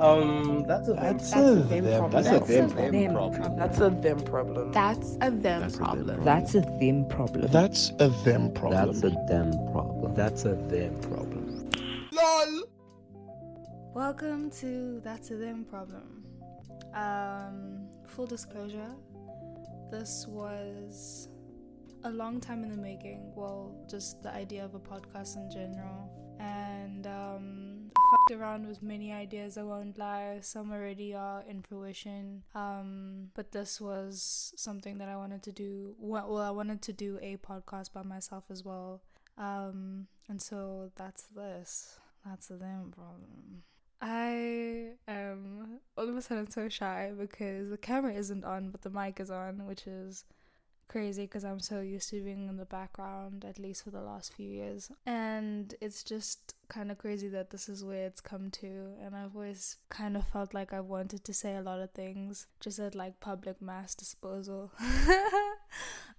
That's a them. That's a them problem. That's a That's a them them problem. problem. That's a them problem. That's a them That's a them problem. problem. That's a them problem. That's a them problem. That's a them problem. That's a them problem. LOL! Welcome to That's a Them Problem. Full disclosure, this was a long time in the making. Well, just the idea of a podcast in general. And I fucked around with many ideas, I won't lie. Some already are in fruition. But this was something that I wanted to do. Well, I wanted to do a podcast by myself as well. And so that's this. That's a them problem. I am all of a sudden so shy because the camera isn't on, but the mic is on, which is crazy because I'm so used to being in the background, at least for the last few years. And it's just kind of crazy that this is where it's come to. And I've always kind of felt like I wanted to say a lot of things just at like public mass disposal.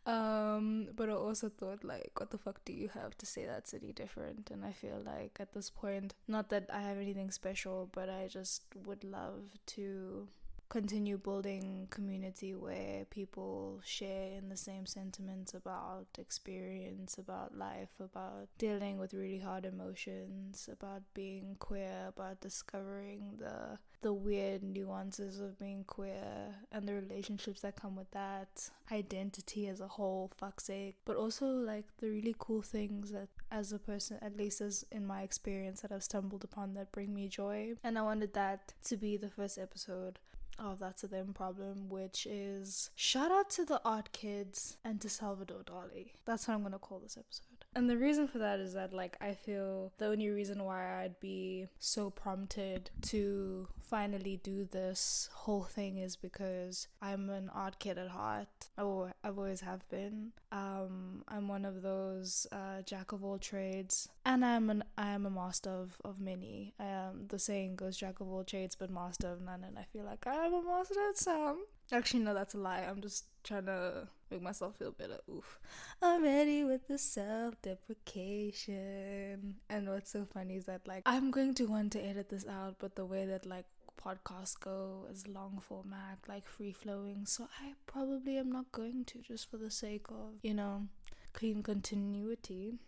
But I also thought, like, what the fuck do you have to say that's any different? And I feel like at this point, not that I have anything special, but I just would love to continue building community where people share in the same sentiments about experience, about life, about dealing with really hard emotions, about being queer, about discovering the weird nuances of being queer and the relationships that come with that, identity as a whole, fuck's sake, but also like the really cool things that as a person, at least as in my experience, that I've stumbled upon that bring me joy. And I wanted that to be the first episode of That's a Them Problem, which is shout out to the art kids and to Salvador Dali. That's what I'm gonna call this episode. And the reason for that is that, like, I feel the only reason why I'd be so prompted to finally do this whole thing is because I'm an art kid at heart. Oh, I've always have been. I'm one of those jack of all trades, and I am a master of many. The saying goes, jack of all trades but master of none, and I feel like I am a master at some. Actually, no, that's a lie. I'm just trying to make myself feel better. Oof. I'm ready with the self-deprecation. And what's so funny is that, like, I'm going to want to edit this out, but the way that, like, podcasts go is long format, like free flowing, so I probably am not going to, just for the sake of, you know, clean continuity.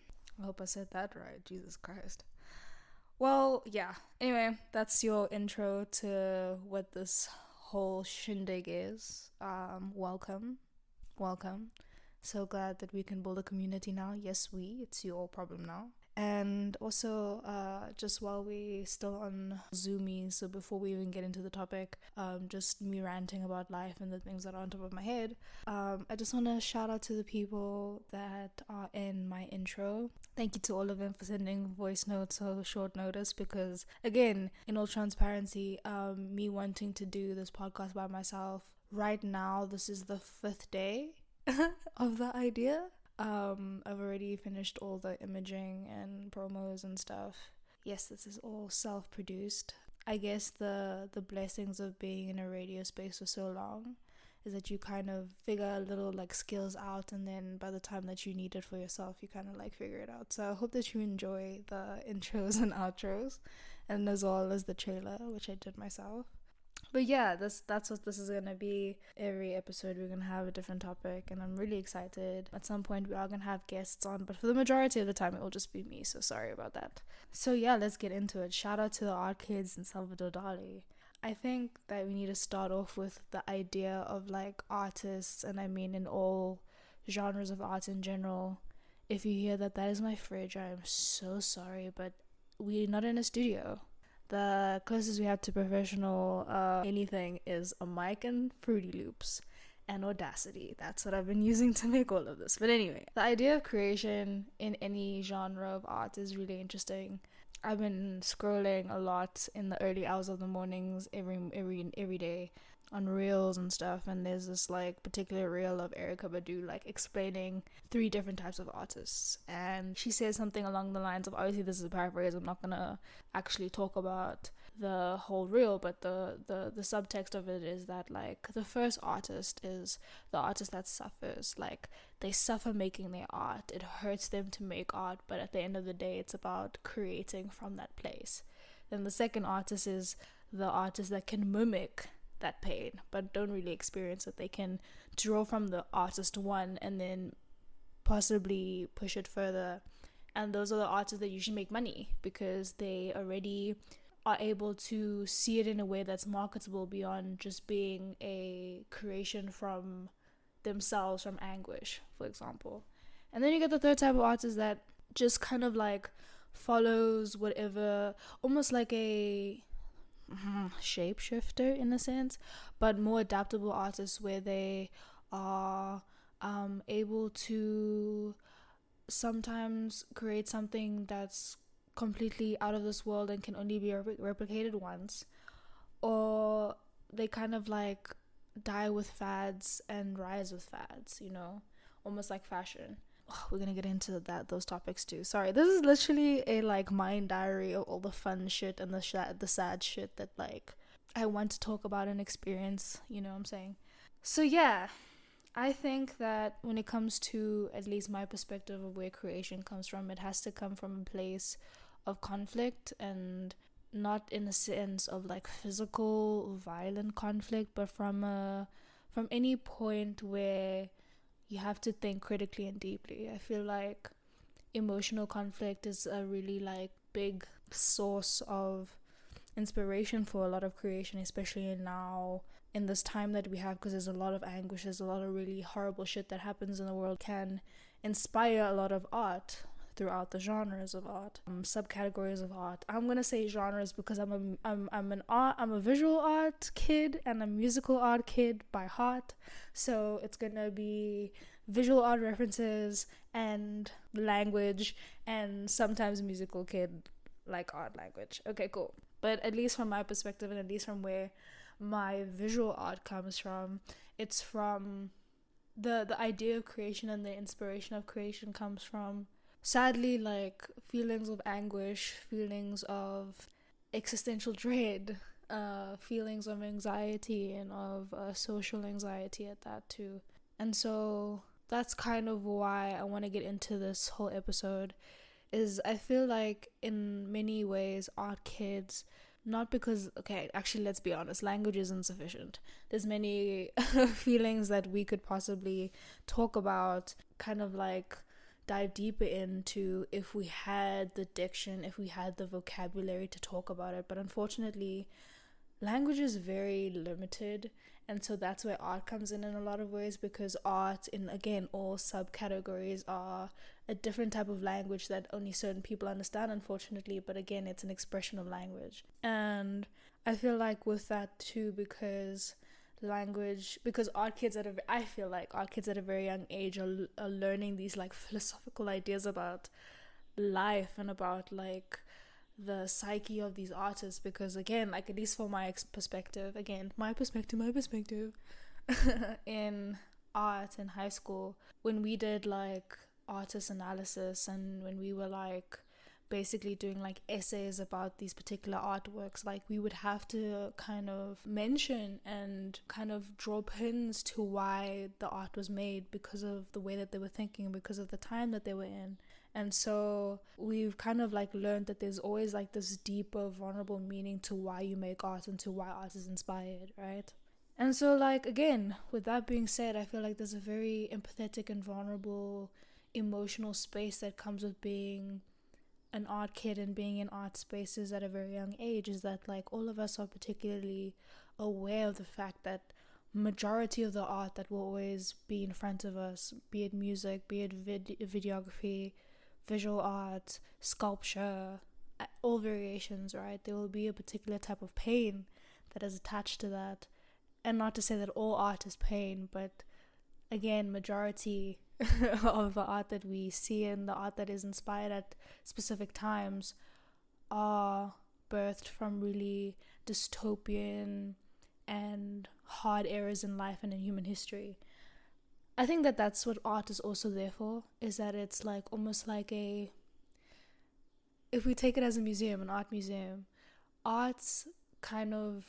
I hope I said that right. Jesus Christ. Well, yeah. Anyway, that's your intro to what this whole shindig is. Welcome. So glad that we can build a community now. Yes, it's your problem now. And also, just while we still on Zoomy, so before we even get into the topic, just me ranting about life and the things that are on top of my head, I just want to shout out to the people that are in my intro. Thank you to all of them for sending voice notes so short notice, because again, in all transparency, me wanting to do this podcast by myself, right now, this is the 5th day of the idea. I've already finished all the imaging and promos and stuff. Yes, this is all self-produced. I guess the blessings of being in a radio space for so long is that you kind of figure little like skills out, and then by the time that you need it for yourself, you kind of like figure it out. So I hope that you enjoy the intros and outros, and as well as the trailer, which I did myself. But yeah, that's what this is gonna be. Every episode we're gonna have a different topic, and I'm really excited. At some point we are gonna have guests on, but for the majority of the time it will just be me, so sorry about that. So yeah, let's get into it. Shout out to the art kids and Salvador Dali. I think that we need to start off with the idea of like artists, and I mean in all genres of art in general. If you hear that is my fridge, I am so sorry, but we're not in a studio. The closest we have to professional anything is a mic and Fruity Loops and Audacity. That's what I've been using to make all of this. But anyway, the idea of creation in any genre of art is really interesting. I've been scrolling a lot in the early hours of the mornings every day on reels and stuff, and there's this like particular reel of Erykah Badu like explaining 3 different types of artists, and she says something along the lines of, obviously this is a paraphrase, I'm not gonna actually talk about the whole reel, but the subtext of it is that like the first artist is the artist that suffers, like they suffer making their art, it hurts them to make art, but at the end of the day it's about creating from that place. Then the second artist is the artist that can mimic that pain but don't really experience it. They can draw from the artist one and then possibly push it further, and those are the artists that usually make money because they already are able to see it in a way that's marketable beyond just being a creation from themselves, from anguish, for example. And then you get the third type of artist that just kind of like follows whatever, almost like a shapeshifter in a sense, but more adaptable artists where they are able to sometimes create something that's completely out of this world and can only be replicated once, or they kind of like die with fads and rise with fads, you know, almost like fashion. We're gonna get into those topics too. Sorry, this is literally a like mind diary of all the fun shit and the sad shit that like I want to talk about and experience, you know what I'm saying? So yeah, I think that when it comes to at least my perspective of where creation comes from, it has to come from a place of conflict, and not in a sense of like physical violent conflict, but from any point where you have to think critically and deeply. I feel like emotional conflict is a really like big source of inspiration for a lot of creation, especially now in this time that we have, because there's a lot of anguish, there's a lot of really horrible shit that happens in the world, can inspire a lot of art throughout the genres of art, subcategories of art. I'm gonna say genres because I'm a visual art kid and a musical art kid by heart, so it's gonna be visual art references and language, and sometimes musical kid like art language. Okay, cool. But at least from my perspective, and at least from where my visual art comes from, it's from the idea of creation, and the inspiration of creation comes from, sadly, like feelings of anguish, feelings of existential dread, feelings of anxiety, and of social anxiety at that too. And so that's kind of why I want to get into this whole episode, is I feel like in many ways art kids, not because, okay, actually let's be honest, language is insufficient. There's many feelings that we could possibly talk about, kind of like dive deeper into if we had the diction, if we had the vocabulary to talk about it. But unfortunately, language is very limited, and so that's where art comes in a lot of ways, because art, in again all subcategories, are a different type of language that only certain people understand, unfortunately. But again, it's an expression of language, and I feel like with that too, because art kids I feel like art kids at a very young age are learning these like philosophical ideas about life and about like the psyche of these artists. Because again, like at least for my perspective in art in high school, when we did like artist analysis, and when we were like basically doing like essays about these particular artworks, like we would have to kind of mention and kind of draw pins to why the art was made, because of the way that they were thinking, because of the time that they were in. And so we've kind of like learned that there's always like this deeper vulnerable meaning to why you make art and to why art is inspired, right? And so like again, with that being said, I feel like there's a very empathetic and vulnerable emotional space that comes with being an art kid and being in art spaces at a very young age, is that like all of us are particularly aware of the fact that majority of the art that will always be in front of us, be it music, be it videography, visual art, sculpture, all variations, right? There will be a particular type of pain that is attached to that. And not to say that all art is pain, but again, majority of the art that we see and the art that is inspired at specific times are birthed from really dystopian and hard eras in life and in human history. I think that that's what art is also there for, is that it's like almost like if we take it as a museum, an art museum, art's kind of,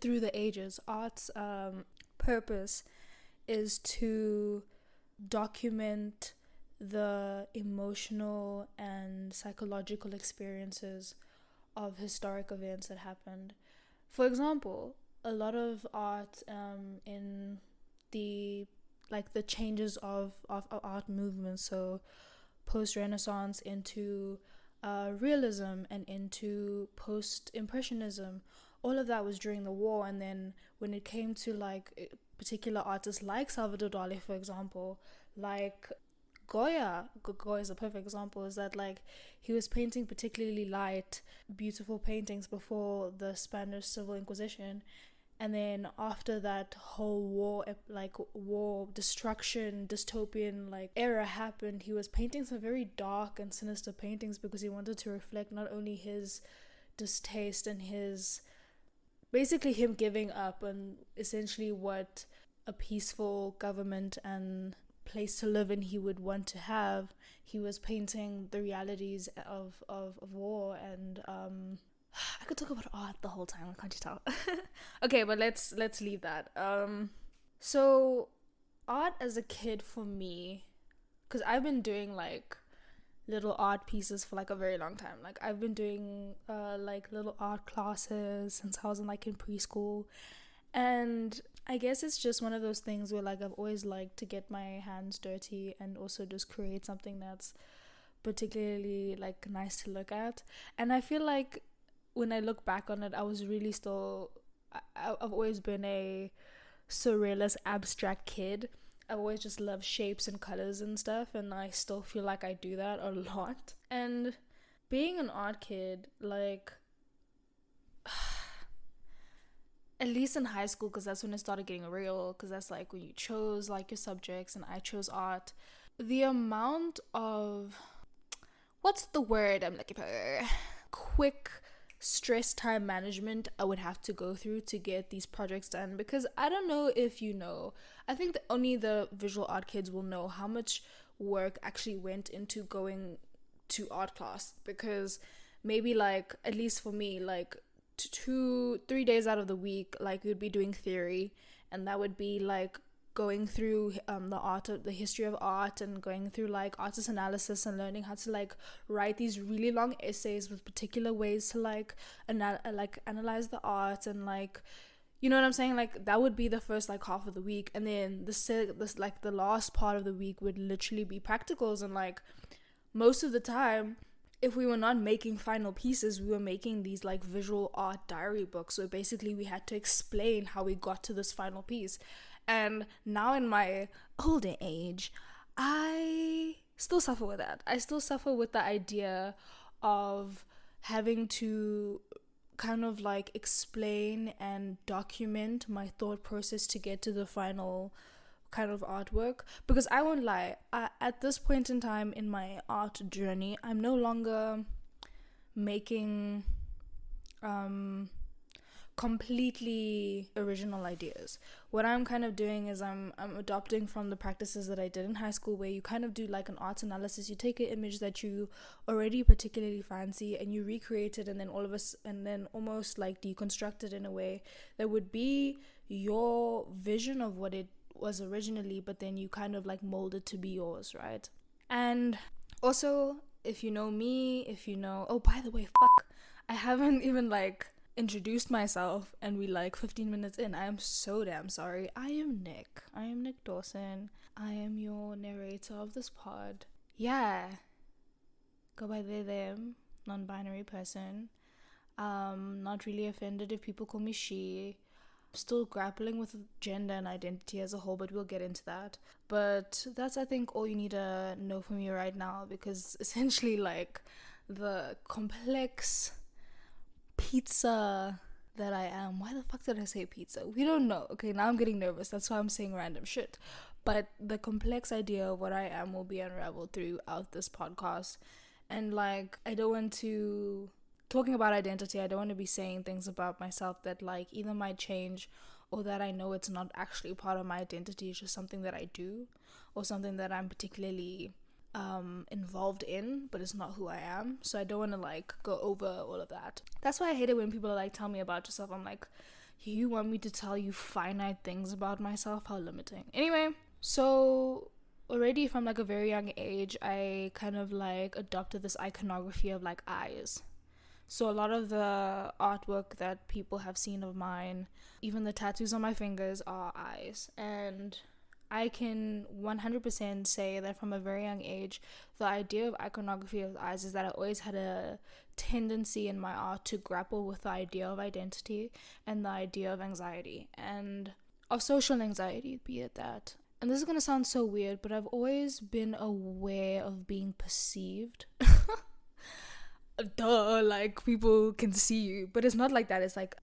through the ages, art's purpose is to document the emotional and psychological experiences of historic events that happened. For example, a lot of art in the changes of art movements, so post-Renaissance into realism and into post-impressionism, all of that was during the war. And then when it came to like particular artists like Salvador Dali, for example, like Goya is a perfect example, is that like he was painting particularly light, beautiful paintings before the Spanish Civil Inquisition. And then after that whole war destruction, dystopian like era happened, he was painting some very dark and sinister paintings because he wanted to reflect not only his distaste and his, basically him giving up on essentially what a peaceful government and place to live in he would want to have. He was painting the realities of war. And I could talk about art the whole time, can't you tell? Okay, but let's leave that. So art as a kid for me, because I've been doing like little art pieces for like a very long time. Like I've been doing like little art classes since I was in preschool. And I guess it's just one of those things where like I've always liked to get my hands dirty and also just create something that's particularly like nice to look at. And I feel like when I look back on it, I was really I've always been a surrealist, abstract kid. I've always just loved shapes and colors and stuff, and I still feel like I do that a lot. And being an art kid, like, at least in high school, because that's when it started getting real, because that's like when you chose like your subjects, and I chose art. The amount of, what's the word I'm looking for? Quick stress time management I would have to go through to get these projects done, because I don't know if you know, I think that only the visual art kids will know how much work actually went into going to art class. Because maybe like, at least for me, like 2-3 days out of the week, like you'd be doing theory, and that would be like going through the history of art, and going through like artist analysis, and learning how to like write these really long essays with particular ways to like analyze the art, and like, you know what I'm saying, like that would be the first like half of the week. And then the last part of the week would literally be practicals. And like most of the time, if we were not making final pieces, we were making these like visual art diary books. So basically we had to explain how we got to this final piece. And now in my older age, I still suffer with that. I still suffer with the idea of having to kind of like explain and document my thought process to get to the final kind of artwork. Because I won't lie, at this point in time in my art journey, I'm no longer making completely original ideas. What I'm kind of doing is I'm adopting from the practices that I did in high school, where you kind of do like an art analysis. You take an image that you already particularly fancy, and you recreate it, and then almost like deconstruct it in a way that would be your vision of what it was originally, but then you kind of like mold it to be yours, right? And also, if you know me, oh, by the way, I haven't even like introduced myself, and we like 15 minutes in. I am so damn sorry. I am Nick Dawson. I am your narrator of this pod. Yeah, go by they, them, non-binary person. Not really offended if people call me she. Still grappling with gender and identity as a whole, but we'll get into that. But that's, I think, all you need to know from me right now, because essentially like the complex pizza that I am. Why the fuck did I say pizza? We don't know. Okay, now I'm getting nervous. That's why I'm saying random shit. But the complex idea of what I am will be unraveled throughout this podcast. And like, I don't want to, talking about identity, I don't want to be saying things about myself that like either might change, or that I know it's not actually part of my identity. It's just something that I do, or something that I'm particularly involved in, but it's not who I am. So I don't want to like go over all of that. That's why I hate it when people are like, tell me about yourself. I'm like, you want me to tell you finite things about myself? How limiting. Anyway, so already from like a very young age, I kind of like adopted this iconography of like eyes. So a lot of the artwork that people have seen of mine, even the tattoos on my fingers, are eyes. And I can 100% say that from a very young age, the idea of iconography of eyes is that I always had a tendency in my art to grapple with the idea of identity and the idea of anxiety and of social anxiety, be it that. And this is going to sound so weird, but I've always been aware of being perceived. Duh, like people can see you, but it's not like that. It's like,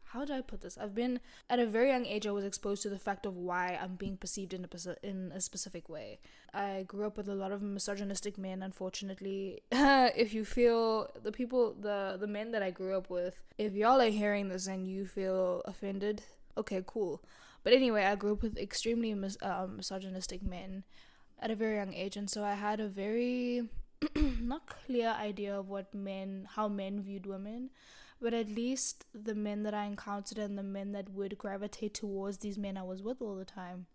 how do I put this? I've been, at a very young age, I was exposed to the fact of why I'm being perceived in a specific way. I grew up with a lot of misogynistic men, unfortunately. If you feel, the men that I grew up with, if y'all are hearing this and you feel offended, okay, cool. But anyway, I grew up with extremely misogynistic men at a very young age, and so I had a very not clear idea of how men viewed women, but at least the men that I encountered and the men that would gravitate towards these men I was with all the time.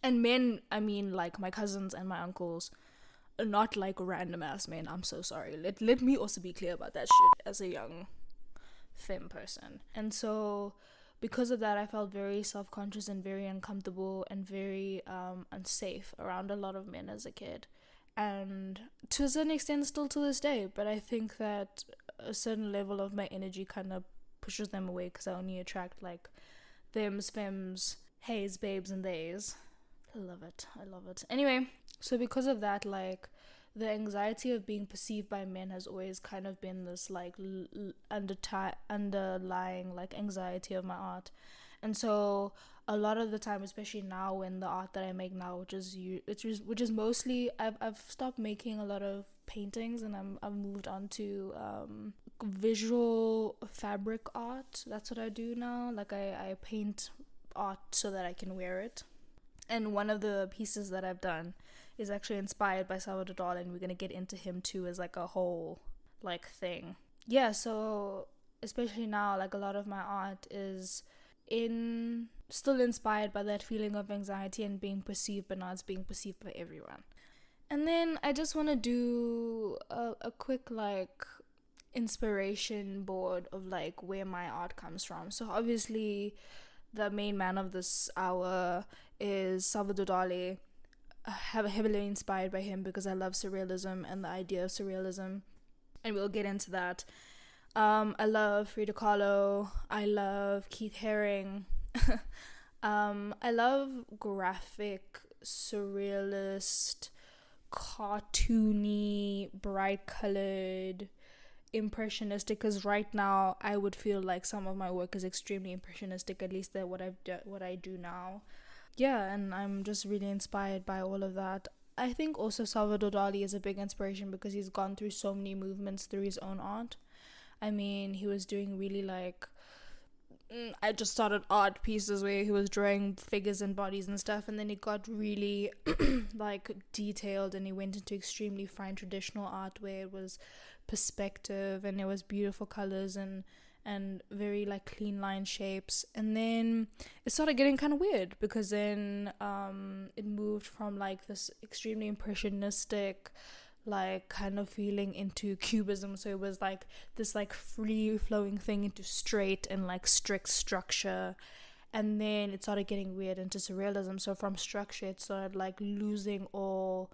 And men, I mean like my cousins and my uncles, not like random ass men. I'm so sorry. Let me also be clear about that shit as a young femme person. And so because of that, I felt very self-conscious and very uncomfortable and very unsafe around a lot of men as a kid. And to a certain extent still to this day, but I think that a certain level of my energy kind of pushes them away because I only attract like thems, femmes, heys, babes, and theys. I love it. Anyway, so because of that, like the anxiety of being perceived by men has always kind of been this like underlying like anxiety of my art. And so a lot of the time, especially now in the art that I make now, which is mostly, I've stopped making a lot of paintings and I've moved on to visual fabric art. That's what I do now. Like I paint art so that I can wear it. And one of the pieces that I've done is actually inspired by Salvador Dali, and we're gonna get into him too as like a whole like thing. Yeah, so especially now, like a lot of my art is still inspired by that feeling of anxiety and being perceived, but now it's being perceived by everyone. And then I just want to do a quick like inspiration board of like where my art comes from. So obviously the main man of this hour is Salvador Dali. I have heavily inspired by him because I love surrealism and the idea of surrealism, and we'll get into that. I love Frida Kahlo. I love Keith Haring. I love graphic, surrealist, cartoony, bright colored, impressionistic, because right now I would feel like some of my work is extremely impressionistic, at least that what I do now. Yeah, and I'm just really inspired by all of that. I think also Salvador Dali is a big inspiration because he's gone through so many movements through his own art. I mean, he was doing really like, I just started art pieces where he was drawing figures and bodies and stuff, and then he got really like detailed, and he went into extremely fine traditional art where it was perspective and it was beautiful colors and very like clean line shapes. And then it started getting kind of weird because then it moved from like this extremely impressionistic like kind of feeling into cubism. So it was like this like free flowing thing into straight and like strict structure, and then it started getting weird into surrealism. So from structure it started like losing all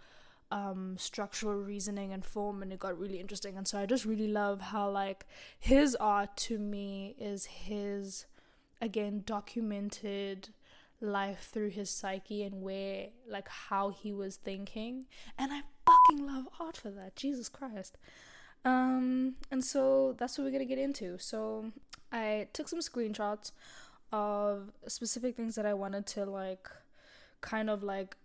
structural reasoning and form, and it got really interesting. And so I just really love how like his art to me is his, again, documented life through his psyche and where like how he was thinking, and I fucking love art for that. Jesus Christ. And so that's what we're gonna get into. So I took some screenshots of specific things that I wanted to like kind of like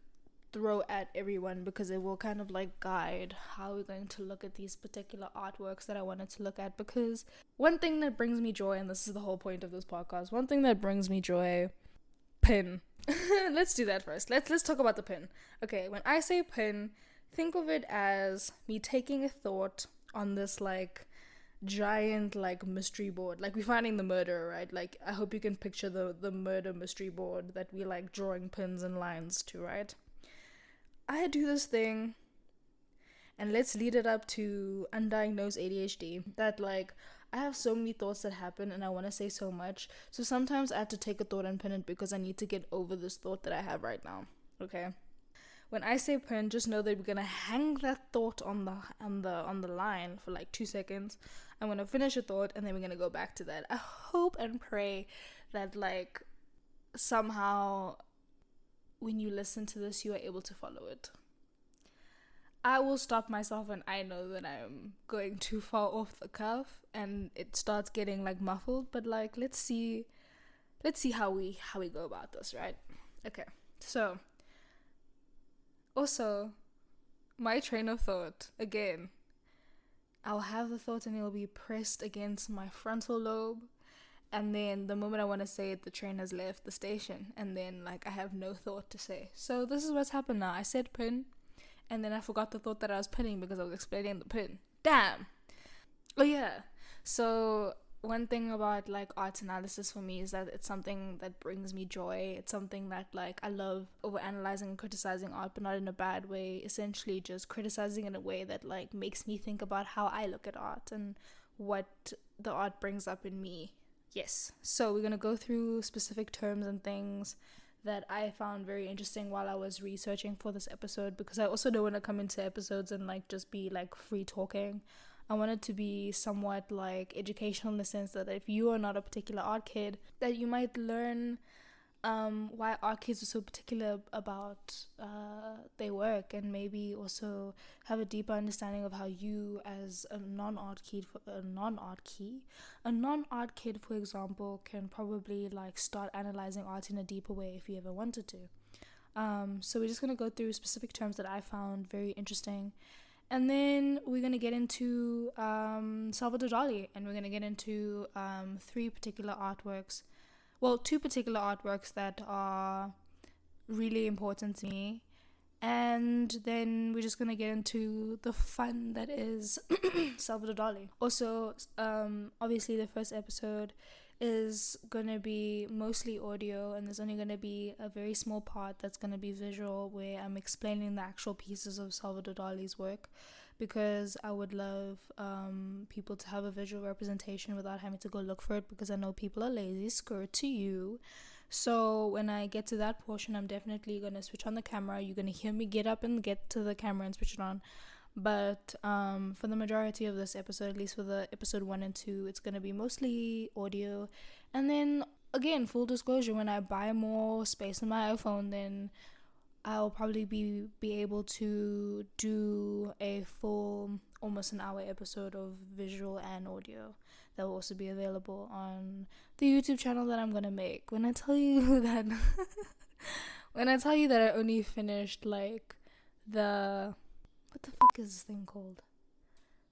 throw at everyone, because it will kind of like guide how we're going to look at these particular artworks that I wanted to look at. Because one thing that brings me joy, and this is the whole point of this podcast, one thing that brings me joy, pin. Let's do that first. Let's talk about the pin. Okay, when I say pin, think of it as me taking a thought on this like giant like mystery board, like we're finding the murderer, right? Like I hope you can picture the murder mystery board that we like drawing pins and lines to, right? I do this thing And let's lead it up to undiagnosed ADHD. That like I have so many thoughts that happen and I want to say so much. So sometimes I have to take a thought and pin it because I need to get over this thought that I have right now. Okay? When I say pin, just know that we're gonna hang that thought on the line for like 2 seconds. I'm gonna finish a thought and then we're gonna go back to that. I hope and pray that like somehow when you listen to this you are able to follow it. I will stop myself when I know that I'm going too far off the cuff and it starts getting like muffled, but like let's see how we go about this, right? Okay. So also my train of thought, again, I'll have the thought and it'll be pressed against my frontal lobe, and then the moment I want to say it, the train has left the station, and then like I have no thought to say. So this is what's happened now. I said pin, and then I forgot the thought that I was pinning because I was explaining the pin. Damn. Oh yeah. So one thing about like art analysis for me is that it's something that brings me joy. It's something that like I love overanalyzing and criticizing art, but not in a bad way. Essentially just criticizing in a way that like makes me think about how I look at art and what the art brings up in me. Yes. So we're going to go through specific terms and things that I found very interesting while I was researching for this episode, because I also don't want to come into episodes and like just be like free talking. I want it to be somewhat like educational in the sense that if you are not a particular art kid, that you might learn why art kids are so particular about their work, and maybe also have a deeper understanding of how you as a non-art kid, for example, can probably like start analyzing art in a deeper way if you ever wanted to. So we're just going to go through specific terms that I found very interesting. And then we're going to get into Salvador Dali, and we're going to get into two particular artworks that are really important to me. And then we're just going to get into the fun that is Salvador Dali. Also, obviously the first episode is going to be mostly audio, and there's only going to be a very small part that's going to be visual, where I'm explaining the actual pieces of Salvador Dali's work, because I would love people to have a visual representation without having to go look for it, because I know people are lazy. Screw to you. So when I get to that portion, I'm definitely going to switch on the camera. You're going to hear me get up and get to the camera and switch it on. But for the majority of this episode, at least for the episode 1 and 2, it's going to be mostly audio. And then, again, full disclosure, when I buy more space on my iPhone, then I'll probably be able to do a full, almost an hour episode of visual and audio that will also be available on the YouTube channel that I'm going to make. When I tell you that I only finished like what the fuck is this thing called?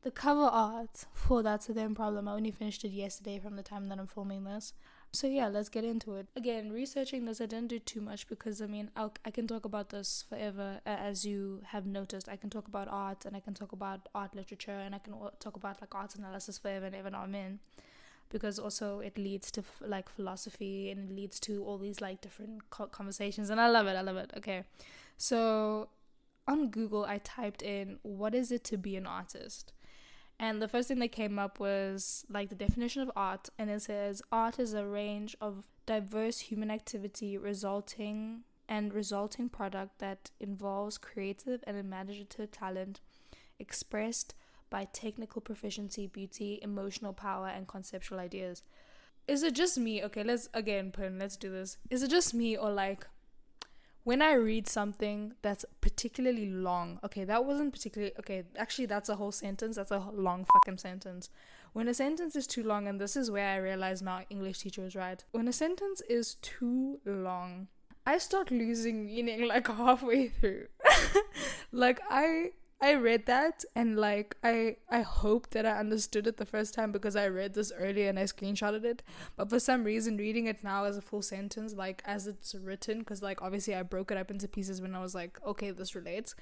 The cover art for That's a Them Problem. I only finished it yesterday from the time that I'm filming this. So yeah, let's get into it. Again, researching this, I didn't do too much because, I mean, I can talk about this forever. As you have noticed, I can talk about art, and I can talk about art literature, and I can talk about like art analysis forever and ever and amen. Because also it leads to like philosophy, and it leads to all these like different conversations, and I love it. Okay, so on Google, I typed in, what is it to be an artist? And the first thing that came up was like the definition of art. And it says, art is a range of diverse human activity resulting product that involves creative and imaginative talent expressed by technical proficiency, beauty, emotional power, and conceptual ideas. Is it just me? Okay, let's do this. Is it just me, or like, when I read something that's particularly long, actually that's a whole sentence, that's a long fucking sentence. When a sentence is too long, and this is where I realize my English teacher was right, when a sentence is too long, I start losing meaning like halfway through. Like I read that, and like I hope that I understood it the first time because I read this earlier and I screenshotted it, but for some reason reading it now as a full sentence, like as it's written, because like obviously I broke it up into pieces when I was like, okay, this relates,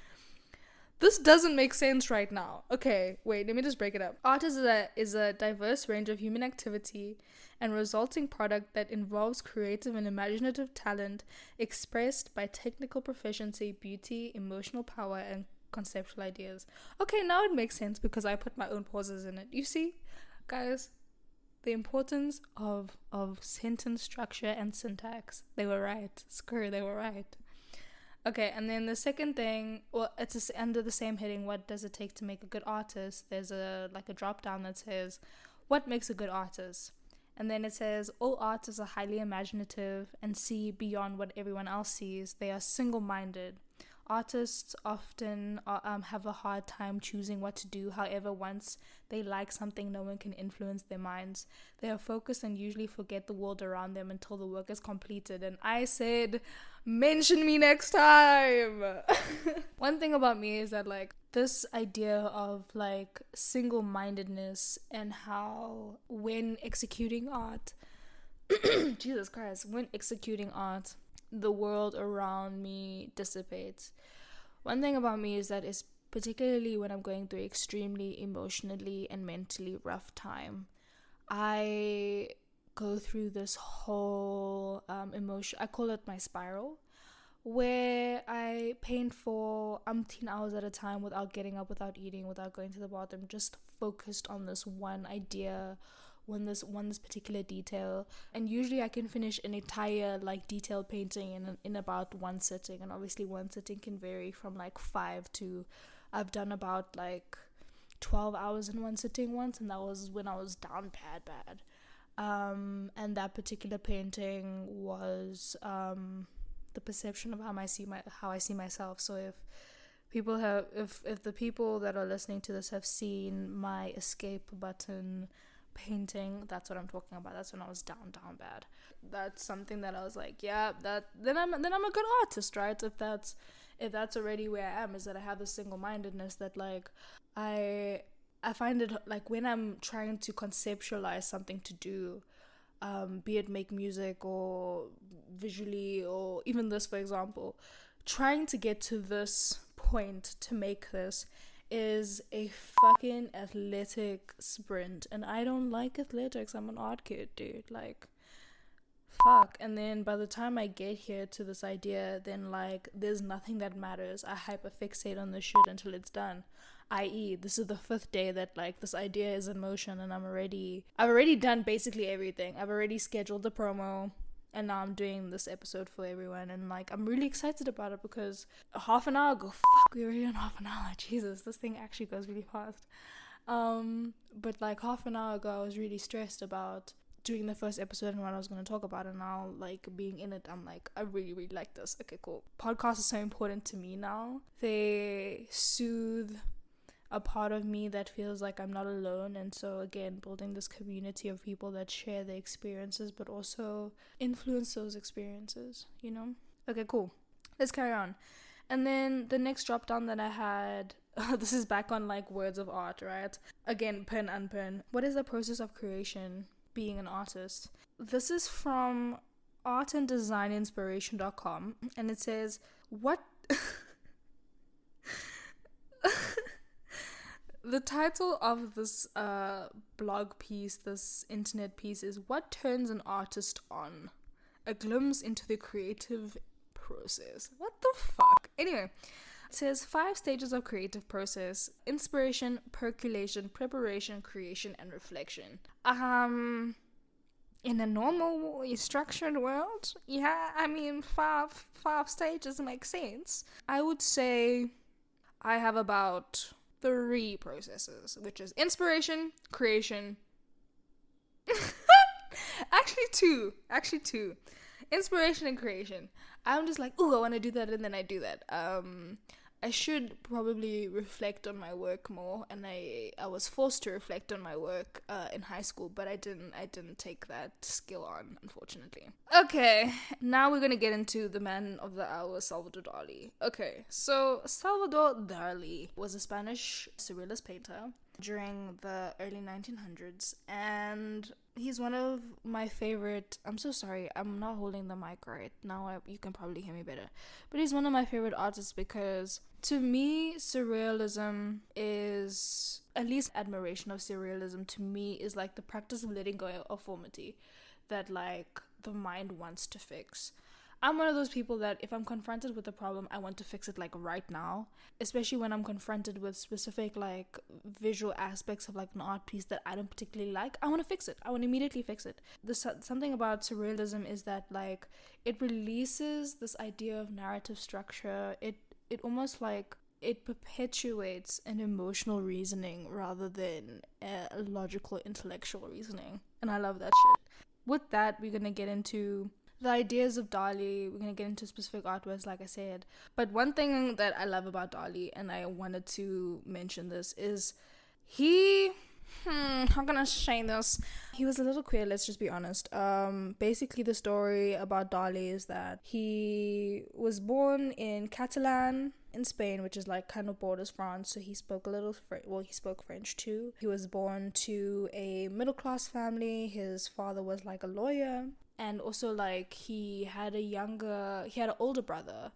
this doesn't make sense right now. Okay, wait, let me just break it up. Art is a diverse range of human activity and resulting product that involves creative and imaginative talent expressed by technical proficiency, beauty, emotional power, and conceptual ideas. Okay, now it makes sense because I put my own pauses in it. You see, guys, the importance of sentence structure and syntax. They were right. They were right. Okay, and then the second thing, well, it's under the same heading, what does it take to make a good artist? There's a drop down that says, what makes a good artist? And then it says, all artists are highly imaginative and see beyond what everyone else sees. They are single-minded. Artists often have a hard time choosing what to do. However, once they like something, no one can influence their minds. They are focused and usually forget the world around them until the work is completed. And I said, mention me next time. One thing about me is that, like, this idea of, like, single-mindedness and how when executing art, Jesus Christ, when executing art, the world around me dissipates. One thing about me is that it's particularly when I'm going through extremely emotionally and mentally rough time, I go through this whole emotion, I call it my spiral, where I paint for umpteen hours at a time without getting up, without eating, without going to the bathroom, just focused on this one idea, this particular detail. And usually I can finish an entire, like, detailed painting in about one sitting. And obviously one sitting can vary from like 5 to, I've done about like 12 hours in one sitting once, and that was when I was down bad. And that particular painting was the perception of how I see myself. So if the people that are listening to this have seen my escape button painting, that's what I'm talking about. That's when I was down bad. That's something that I was like, yeah, then I'm a good artist, right? If that's already where I am, is that I have this single-mindedness that, like, I find it, like, when I'm trying to conceptualize something to do, be it make music or visually, or even this, for example, trying to get to this point to make this is a fucking athletic sprint, and I don't like athletics. I'm an art kid, dude. Like, fuck. And then by the time I get here to this idea, then, like, there's nothing that matters. I hyperfixate on this shit until it's done. I.e., this is the 5th day that, like, this idea is in motion, and I've already done basically everything. I've already scheduled the promo, and now I'm doing this episode for everyone, and, like, I'm really excited about it because half an hour ago, we're already in half an hour. Jesus, this thing actually goes really fast. But, like, half an hour ago, I was really stressed about doing the first episode and what I was going to talk about, and now, like, being in it, I'm like, I really, really like this. Okay, cool. Podcasts are so important to me now. They soothe a part of me that feels like I'm not alone, and so, again, building this community of people that share their experiences but also influence those experiences, you know? Okay, cool. Let's carry on. And then the next drop down that I had, this is back on, like, words of art, right? Again, pen, unpen. What is the process of creation, being an artist? This is from artanddesigninspiration.com, and it says, what... The title of this blog piece, this internet piece, is What Turns an Artist On? A Glimpse into the Creative Process. What the fuck? Anyway, it says 5 stages of creative process: inspiration, percolation, preparation, creation, and reflection. In a normal, structured world, yeah, I mean, five stages make sense. I would say I have about 3 processes, which is inspiration, creation. Actually two. Inspiration and creation. I'm just like, ooh, I want to do that, and then I do that. I should probably reflect on my work more, and I was forced to reflect on my work in high school, but I didn't take that skill on, unfortunately. Okay, now we're gonna get into the man of the hour, Salvador Dali. Okay, so Salvador Dali was a Spanish surrealist painter during the early 1900s, and he's one of my favorite. I'm so sorry, I'm not holding the mic right now. You can probably hear me better, but he's one of my favorite artists because, to me, surrealism is, at least admiration of surrealism to me, is like the practice of letting go of formality that, like, the mind wants to fix. I'm one of those people that if I'm confronted with a problem, I want to fix it like right now, especially when I'm confronted with specific like visual aspects of like an art piece that I don't particularly like. I want to fix it. I want to immediately fix it. Something about surrealism is that like it releases this idea of narrative structure. It almost like it perpetuates an emotional reasoning rather than a logical intellectual reasoning, and I love that shit. With that, we're gonna get into the ideas of Dali. We're going to get into specific artworks, like I said. But one thing that I love about Dali, and I wanted to mention this, is how can I say this? He was a little queer, let's just be honest. Basically, the story about Dali is that he was born in Catalan in Spain, which is like kind of borders France, so he spoke a little he spoke French too. He was born to a middle-class family. His father was like a lawyer. And also, like, he had an older brother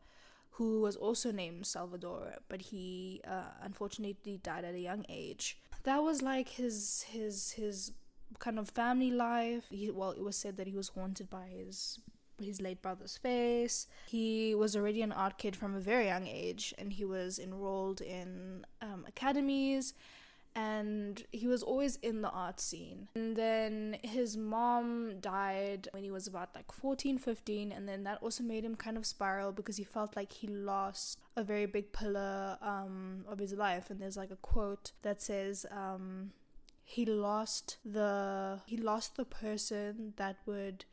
who was also named Salvador, but he unfortunately died at a young age. That was like his kind of family life. It was said that he was haunted by his late brother's face. He was already an art kid from a very young age, and he was enrolled in academies. And he was always in the art scene. And then his mom died when he was about like 14, 15, and then that also made him kind of spiral because he felt like he lost a very big pillar of his life. And there's like a quote that says he lost the person that would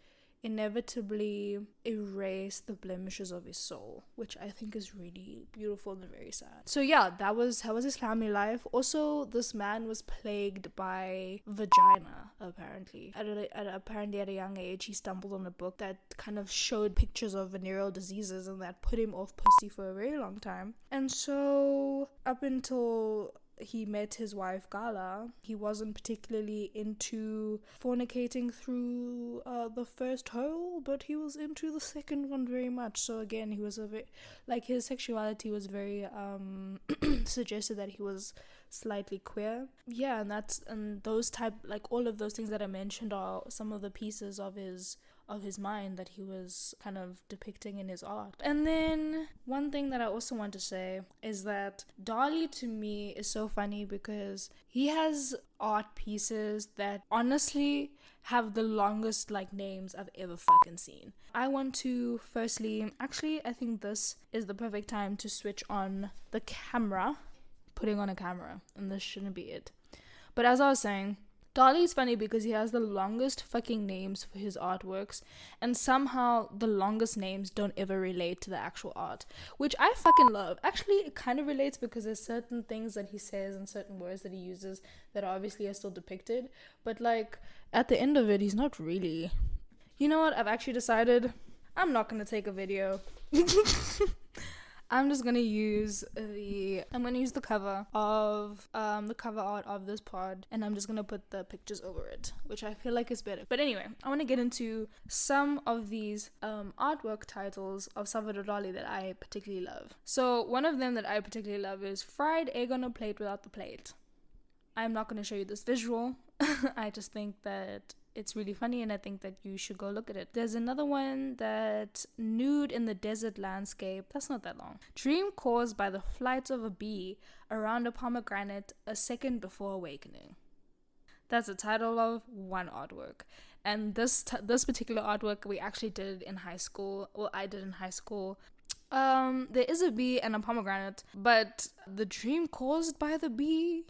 inevitably erase the blemishes of his soul, which I think is really beautiful and very sad. So yeah, that was his family life. Also, this man was plagued by vagina, apparently. Apparently at a young age, he stumbled on a book that kind of showed pictures of venereal diseases, and that put him off pussy for a very long time. And so up until he met his wife Gala, he wasn't particularly into fornicating through the first hole, but he was into the second one very much. So again, he was his sexuality was very suggested that he was slightly queer. Yeah, and those type, like all of those things that I mentioned are some of the pieces of his mind that he was kind of depicting in his art. And then one thing that I also want to say is that Dali to me is so funny because he has art pieces that honestly have the longest like names I've ever fucking seen. I want to firstly, actually I think this is the perfect time to switch on the camera, putting on a camera, and this shouldn't be it. But as I was saying, Dali is funny because he has the longest fucking names for his artworks, and somehow the longest names don't ever relate to the actual art, which I fucking love. Actually, it kind of relates because there's certain things that he says and certain words that he uses that obviously are still depicted, but like at the end of it, he's not really. You know what? I've actually decided I'm not gonna take a video. I'm just gonna use the cover of the cover art of this pod, and I'm just gonna put the pictures over it, which I feel like is better. But anyway, I want to get into some of these artwork titles of Salvador Dali that I particularly love. So one of them that I particularly love is Fried Egg on a Plate Without the Plate. I'm not gonna show you this visual. I just think that it's really funny, and I think that you should go look at it. There's another one that Nude in the Desert Landscape. That's not that long. Dream caused by the flight of a bee around a pomegranate a second before awakening. That's the title of one artwork. And this particular artwork we actually did in high school. Well, I did in high school. There is a bee and a pomegranate, but the dream caused by the bee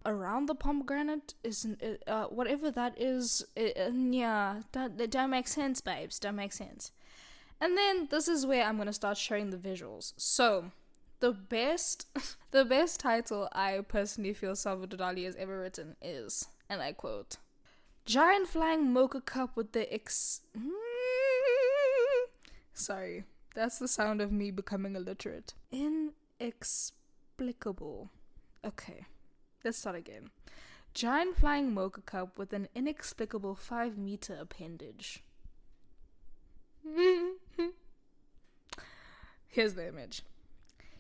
around the pomegranate isn't whatever that is. That makes sense, babes. That makes sense. And then this is where I'm gonna start showing the visuals. So the best title I personally feel Salvador Dali has ever written is, and I quote, "Giant flying mocha cup with the sorry, that's the sound of me becoming illiterate. Inexplicable. Okay. Let's start again. Giant flying mocha cup with an inexplicable 5-meter appendage." Here's the image.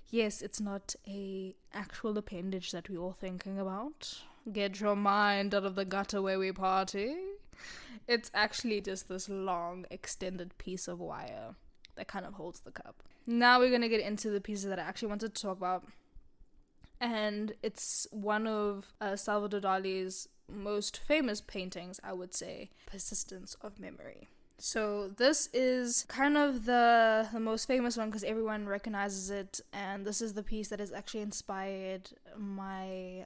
Yes, it's not a actual appendage that we're all thinking about. Get your mind out of the gutter where we party. It's actually just this long, extended piece of wire that kind of holds the cup. Now we're going to get into the pieces that I actually wanted to talk about. And it's one of Salvador Dali's most famous paintings, I would say, Persistence of Memory. So this is kind of the most famous one because everyone recognizes it, and this is the piece that has actually inspired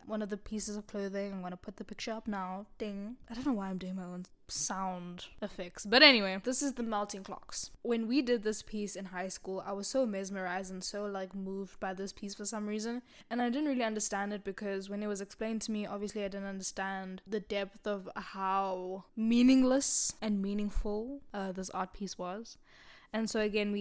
one of the pieces of clothing. I'm going to put the picture up now. Ding. I don't know why I'm doing my own sound effects, but anyway, this is the melting clocks. When we did this piece in high school, I was so mesmerized and so like moved by this piece for some reason, and I didn't really understand it because when it was explained to me, obviously I didn't understand the depth of how meaningless and meaningful this art piece was. And so again,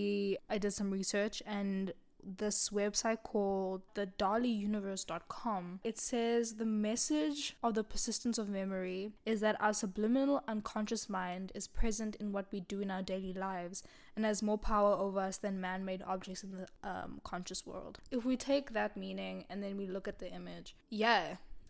I did some research, and this website called the DaliUniverse.com, it says the message of the persistence of memory is that our subliminal unconscious mind is present in what we do in our daily lives and has more power over us than man-made objects in the conscious world. If we take that meaning and then we look at the image,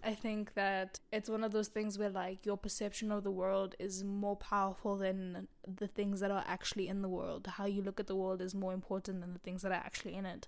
I think that it's one of those things where like your perception of the world is more powerful than the things that are actually in the world. How you look at the world is more important than the things that are actually in it.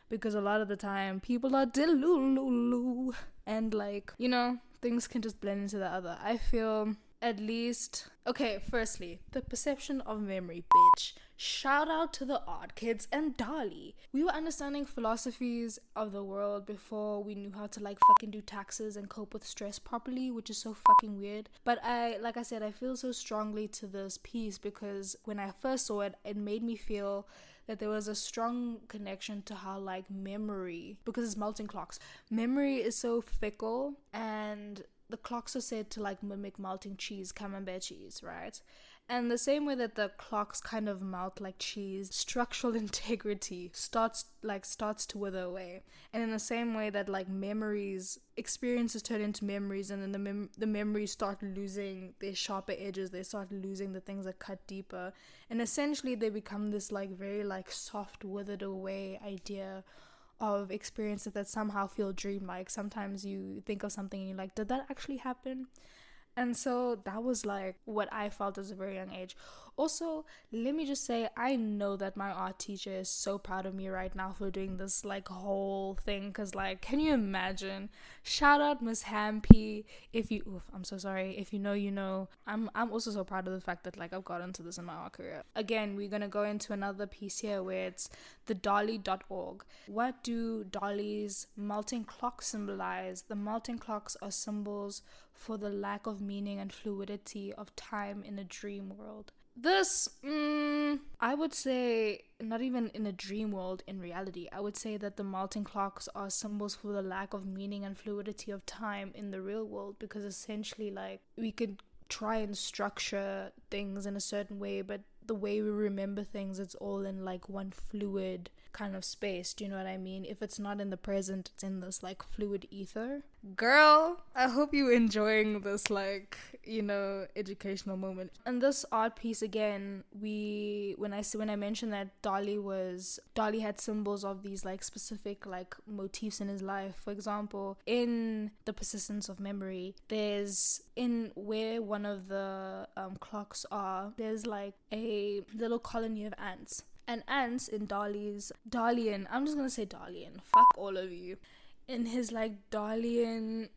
Because a lot of the time people are delulu and like, you know, things can just blend into the other. I feel at least, okay, firstly, the perception of memory, bitch. Shout out to the art kids and Dali. We were understanding philosophies of the world before we knew how to like fucking do taxes and cope with stress properly, which is so fucking weird. But like I said, I feel so strongly to this piece because when I first saw it, it made me feel that there was a strong connection to how like memory, because it's melting clocks, memory is so fickle, and the clocks are said to like mimic melting cheese, camembert cheese, right? And the same way that the clocks kind of melt like cheese, structural integrity starts to wither away. And in the same way that like experiences turn into memories, and then the memories start losing their sharper edges, they start losing the things that cut deeper, and essentially they become this like very like soft, withered away idea of experiences that somehow feel dreamlike. Sometimes you think of something and you're like, did that actually happen? And so that was like what I felt as a very young age. Also, let me just say, I know that my art teacher is so proud of me right now for doing this like whole thing, because like, can you imagine? Shout out Miss Hampy. I'm so sorry, if you know, you know. I'm also so proud of the fact that like I've got into this in my art career. Again, we're gonna go into another piece here where it's the Dali.org. What do Dali's melting clocks symbolize? The melting clocks are symbols for the lack of meaning and fluidity of time in a dream world. This, I would say, not even in a dream world, in reality. I would say that the melting clocks are symbols for the lack of meaning and fluidity of time in the real world, because essentially, like, we could try and structure things in a certain way, but the way we remember things, it's all in, like, one fluid kind of space. Do you know what I mean? If it's not in the present, it's in this, like, fluid ether. Girl, I hope you're enjoying this, like, you know, educational moment. And this art piece, again, when I mentioned that Dali had symbols of these, like, specific, like, motifs in his life. For example, in The Persistence of Memory, there's, in where one of the clocks are, there's, like, a little colony of ants. And ants in Dalian, I'm just gonna say Dalian, fuck all of you. In his like Dalian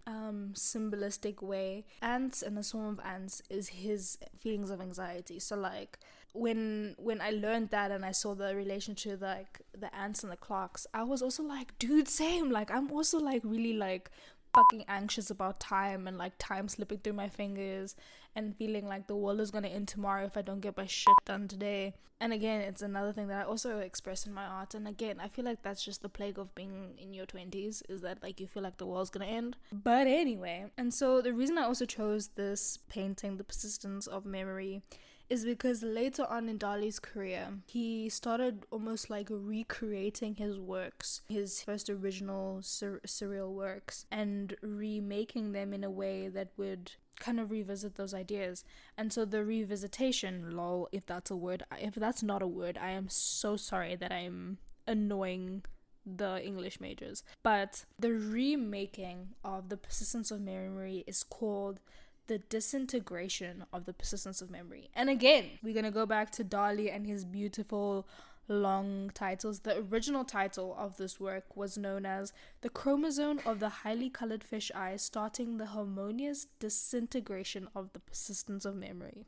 symbolistic way, ants and a swarm of ants is his feelings of anxiety. So like when I learned that and I saw the relationship like the ants and the clocks, I was also like, dude, same. Like I'm also like really like fucking anxious about time and like time slipping through my fingers and feeling like the world is gonna end tomorrow if I don't get my shit done today. And again, it's another thing that I also express in my art. And again, I feel like that's just the plague of being in your 20s, is that like you feel like the world's gonna end. But anyway, and so the reason I also chose this painting, The Persistence of Memory, is because later on in Dali's career, he started almost like recreating his works, his first original surreal works, and remaking them in a way that would kind of revisit those ideas. And so the revisitation, lol, if that's not a word, I am so sorry that I'm annoying the English majors. But the remaking of The Persistence of Memory is called The Disintegration of the Persistence of Memory. And again, we're gonna go back to Dali and his beautiful long titles. The original title of this work was known as The Chromosome of the Highly Colored Fish Eye, Starting the Harmonious Disintegration of the Persistence of Memory.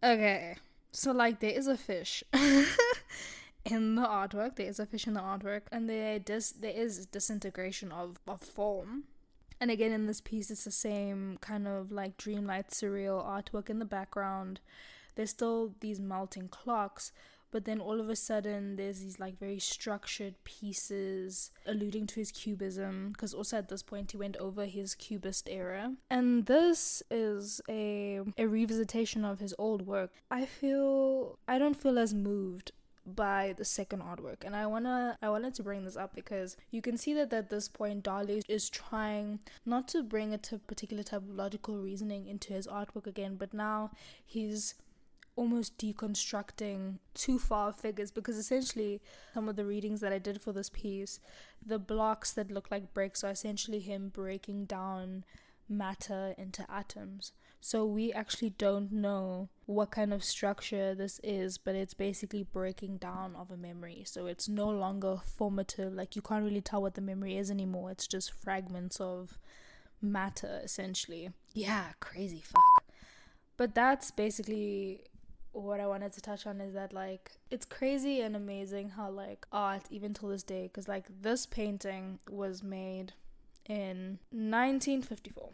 Okay, so like there is a fish in the artwork. There is a fish in the artwork, and there is disintegration of form. And again, in this piece, it's the same kind of like dreamlight surreal artwork in the background. There's still these melting clocks, but then all of a sudden there's these like very structured pieces alluding to his cubism, because also at this point he went over his cubist era. And this is a revisitation of his old work. I don't feel as moved by the second artwork, and I wanted to bring this up because you can see that at this point Dali is trying not to bring a particular type of logical reasoning into his artwork again, but now he's almost deconstructing too far figures, because essentially some of the readings that I did for this piece, the blocks that look like bricks are essentially him breaking down matter into atoms. So we actually don't know what kind of structure this is, but it's basically breaking down of a memory. So it's no longer formative, like you can't really tell what the memory is anymore. It's just fragments of matter, essentially. Yeah, crazy fuck. But that's basically what I wanted to touch on, is that like it's crazy and amazing how like art, even till this day, because like this painting was made in 1954.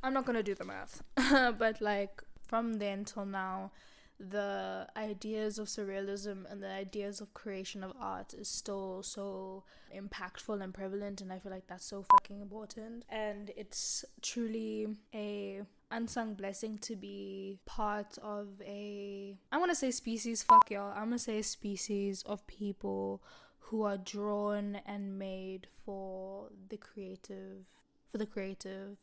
I'm not gonna do the math, but like from then till now, the ideas of surrealism and the ideas of creation of art is still so impactful and prevalent, and I feel like that's so fucking important. And it's truly a unsung blessing to be part of I want to say species, fuck y'all, I'm gonna say species of people who are drawn and made for the creative,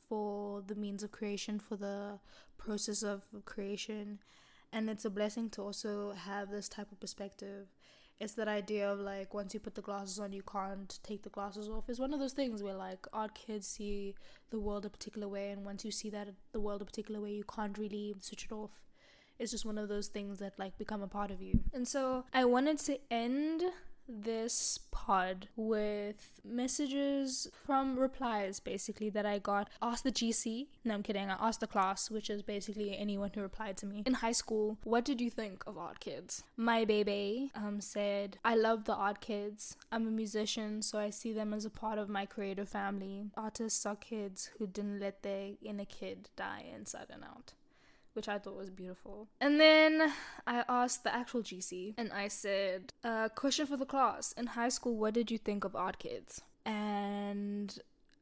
for the means of creation, for the process of creation. And it's a blessing to also have this type of perspective. It's that idea of like, once you put the glasses on, you can't take the glasses off. It's one of those things where like art kids see the world a particular way, and once you see the world a particular way, you can't really switch it off. It's just one of those things that like become a part of you. And so I wanted to end this pod with messages from replies basically that I got. Asked the GC, no I'm kidding, I asked the class, which is basically anyone who replied to me in high school, what did you think of art kids? My baby said, I love the art kids. I'm a musician, so I see them as a part of my creative family. Artists are kids who didn't let their inner kid die inside and out, which I thought was beautiful. And then I asked the actual GC, and I said, question for the class, in high school, what did you think of art kids? And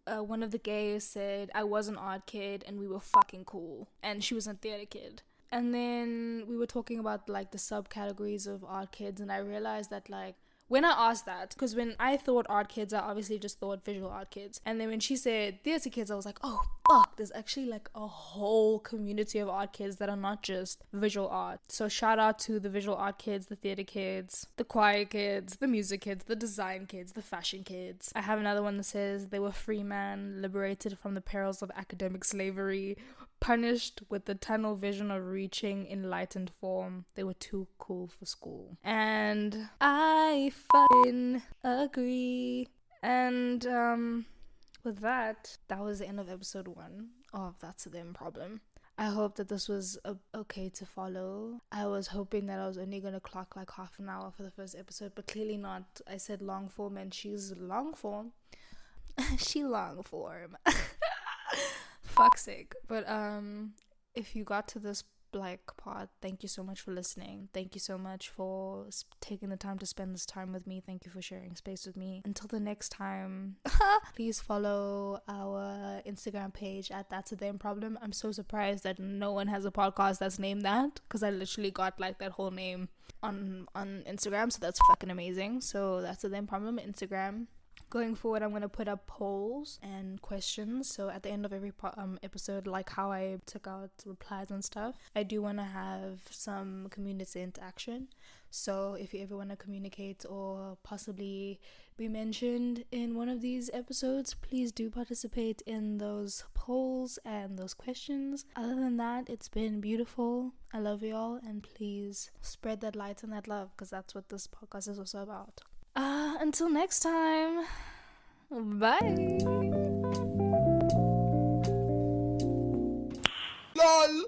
one of the gays said, I was an art kid and we were fucking cool, and she was a theater kid. And then we were talking about like the subcategories of art kids, and I realized that like when I asked that, because when I thought art kids, I obviously just thought visual art kids. And then when she said theater kids, I was like, oh, fuck, there's actually like a whole community of art kids that are not just visual art. So shout out to the visual art kids, the theater kids, the choir kids, the music kids, the design kids, the fashion kids. I have another one that says they were free man, liberated from the perils of academic slavery, punished with the tunnel vision of reaching enlightened form. They were too cool for school. And I fucking agree. And with that was the end of episode 1 of That's a Them Problem. I hope that this was okay to follow. I was hoping that I was only going to clock like half an hour for the first episode, but clearly not. I said long form and she's long form. She long form. Fuck's sake. But if you got to this like part, thank you so much for listening. Thank you so much for taking the time to spend this time with me. Thank you for sharing space with me. Until the next time, please follow our Instagram page at That's a Them Problem. I'm so surprised that no one has a podcast that's named that, because I literally got like that whole name on Instagram, so that's fucking amazing. So That's a Them Problem Instagram. Going forward, I'm going to put up polls and questions. So at the end of every episode, like how I took out replies and stuff, I do want to have some community interaction. So if you ever want to communicate or possibly be mentioned in one of these episodes, please do participate in those polls and those questions. Other than that, it's been beautiful. I love y'all, and please spread that light and that love, because that's what this podcast is also about. Until next time, bye. LOL.